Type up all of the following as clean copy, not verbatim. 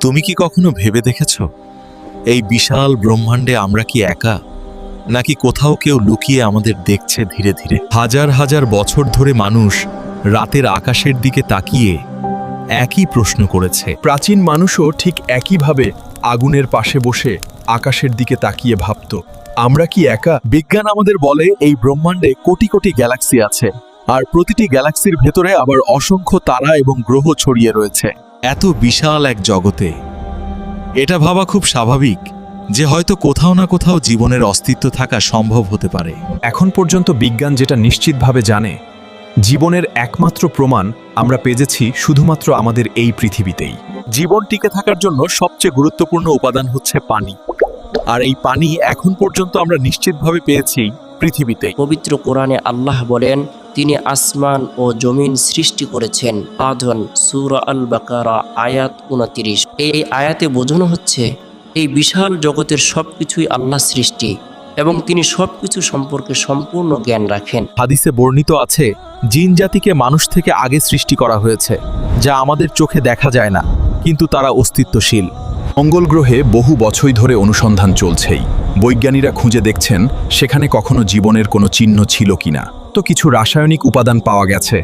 তুমি কি কখনো ভেবে দেখেছ এই বিশাল ব্রহ্মাণ্ডে আমরা কি একা, নাকি কোথাও কেউ লুকিয়ে আমাদের দেখছে? ধীরে ধীরে হাজার হাজার বছর ধরে মানুষ রাতের আকাশের দিকে তাকিয়ে একই প্রশ্ন করেছে। প্রাচীন মানুষও ঠিক একইভাবে আগুনের পাশে বসে আকাশের দিকে তাকিয়ে ভাবত, আমরা কি একা? বিজ্ঞান আমাদের বলে এই ব্রহ্মাণ্ডে কোটি কোটি গ্যালাক্সি আছে, আর প্রতিটি গ্যালাক্সির ভেতরে আবার অসংখ্য তারা এবং গ্রহ ছড়িয়ে রয়েছে। এত বিশাল এক জগতে এটা ভাবা খুব স্বাভাবিক যে হয়তো কোথাও না কোথাও জীবনের অস্তিত্ব থাকা সম্ভব হতে পারে। এখন পর্যন্ত বিজ্ঞান যেটা নিশ্চিতভাবে জানে, জীবনের একমাত্র প্রমাণ আমরা পেয়েছি শুধুমাত্র আমাদের এই পৃথিবীতেই। জীবন টিকে থাকার জন্য সবচেয়ে গুরুত্বপূর্ণ উপাদান হচ্ছে পানি, আর এই পানি এখন পর্যন্ত আমরা নিশ্চিতভাবে পেয়েছি পৃথিবীতে। পবিত্র কোরআনে আল্লাহ বলেন, তিনি আসমান ও জমিন সৃষ্টি করেছেন। আদন সূরা আল বাকারা আয়াত 29। এই আয়াতে বোঝানো হচ্ছে এই বিশাল জগতের সবকিছুই আল্লাহ সৃষ্টি এবং তিনি সবকিছু সম্পর্কে সম্পূর্ণ জ্ঞান রাখেন। হাদিসে বর্ণিত আছে, জিন জাতিকে মানুষ থেকে আগে সৃষ্টি করা হয়েছে, যা আমাদের চোখে দেখা যায় না, কিন্তু তারা অস্তিত্বশীল। মঙ্গল গ্রহে বহু বছর ধরে অনুসন্ধান চলছেই। বৈজ্ঞানিকরা খুঁজে দেখছেন সেখানে কখনো জীবনের কোনো চিহ্ন ছিল কিনা। তো কিছু রাসায়নিক উপাদান পাওয়া গেছে,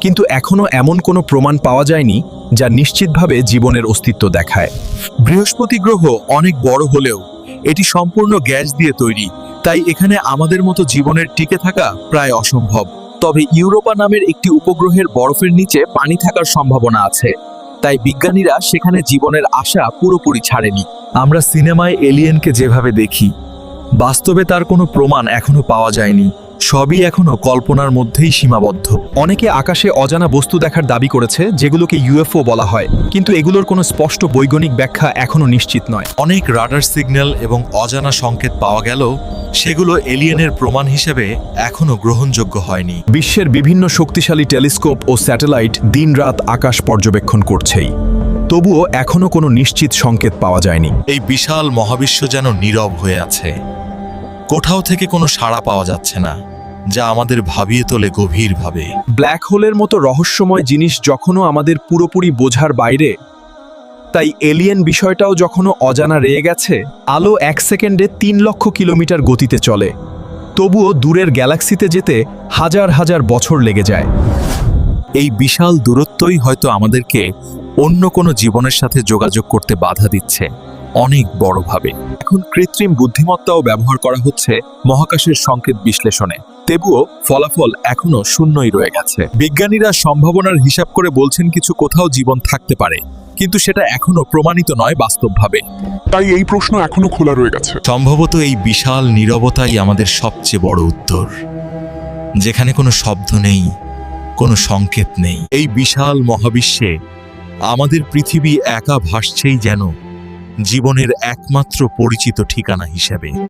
কিন্তু এখনো এমন কোনো প্রমাণ পাওয়া যায়নি যা নিশ্চিতভাবে জীবনের অস্তিত্ব দেখায়। বৃহস্পতি গ্রহ অনেক বড় হলেও এটি সম্পূর্ণ গ্যাস দিয়ে তৈরি, তাই এখানে আমাদের মতো জীবনের টিকে থাকা প্রায় অসম্ভব। তবে ইউরোপা নামের একটি উপগ্রহের বরফের নিচে পানি থাকার সম্ভাবনা আছে, তাই বিজ্ঞানীরা সেখানে জীবনের আশা পুরোপুরি ছাড়েনি। আমরা সিনেমায় এলিয়েনকে যেভাবে দেখি, বাস্তবে তার কোনো প্রমাণ এখনো পাওয়া যায়নি। সবই এখনো কল্পনার মধ্যেই সীমাবদ্ধ। অনেকে আকাশে অজানা বস্তু দেখার দাবি করেছে, যেগুলোকে ইউএফও বলা হয়, কিন্তু এগুলোর কোনো স্পষ্ট বৈজ্ঞানিক ব্যাখ্যা এখনো নিশ্চিত নয়। অনেক রাডার সিগন্যাল এবং অজানা সংকেত পাওয়া গেলেও সেগুলো এলিয়েনের প্রমাণ হিসেবে এখনো গ্রহণযোগ্য হয়নি। বিশ্বের বিভিন্ন শক্তিশালী টেলিস্কোপ ও স্যাটেলাইট দিনরাত আকাশ পর্যবেক্ষণ করছেই, তবুও এখনো কোনো নিশ্চিত সংকেত পাওয়া যায়নি। এই বিশাল মহাবিশ্ব যেন নীরব হয়ে আছে, কোথাও থেকে কোনো সাড়া পাওয়া যাচ্ছে না, যা আমাদের ভাবিয়ে তোলে গভীরভাবে। ব্ল্যাক হোলের মতো রহস্যময় জিনিস যখনও আমাদের পুরোপুরি বোঝার বাইরে, তাই এলিয়েন বিষয়টাও যখনও অজানা রয়ে গেছে। আলো 1 সেকেন্ডে 3 লক্ষ কিলোমিটার গতিতে চলে, তবুও দূরের গ্যালাক্সিতে যেতে হাজার হাজার বছর লেগে যায়। এই বিশাল দূরত্বই হয়তো আমাদেরকে অন্য কোনো জীবনের সাথে যোগাযোগ করতে বাধা দিচ্ছে অনেক বড়ভাবে। এখন কৃত্রিম বুদ্ধিমত্তাও ব্যবহার করা হচ্ছে মহাকাশের সংকেত বিশ্লেষণে, তবুও ফলাফল এখনো শূন্যই রয়ে গেছে। বিজ্ঞানীরা সম্ভাবনার হিসাব করে বলছেন কিছু কোথাও জীবন থাকতে পারে, কিন্তু সেটা এখনো প্রমাণিত নয় বাস্তবভাবে। তাই এই প্রশ্ন এখনো খোলা রয়ে গেছে। সম্ভবত এই বিশাল নীরবতাই আমাদের সবচেয়ে বড় উত্তর, যেখানে কোনো শব্দ নেই, কোনো সংকেত নেই। এই বিশাল মহাবিশ্বে আমাদের পৃথিবী একা ভাসছেই যেন জীবনের একমাত্র পরিচিত ঠিকানা হিসেবে।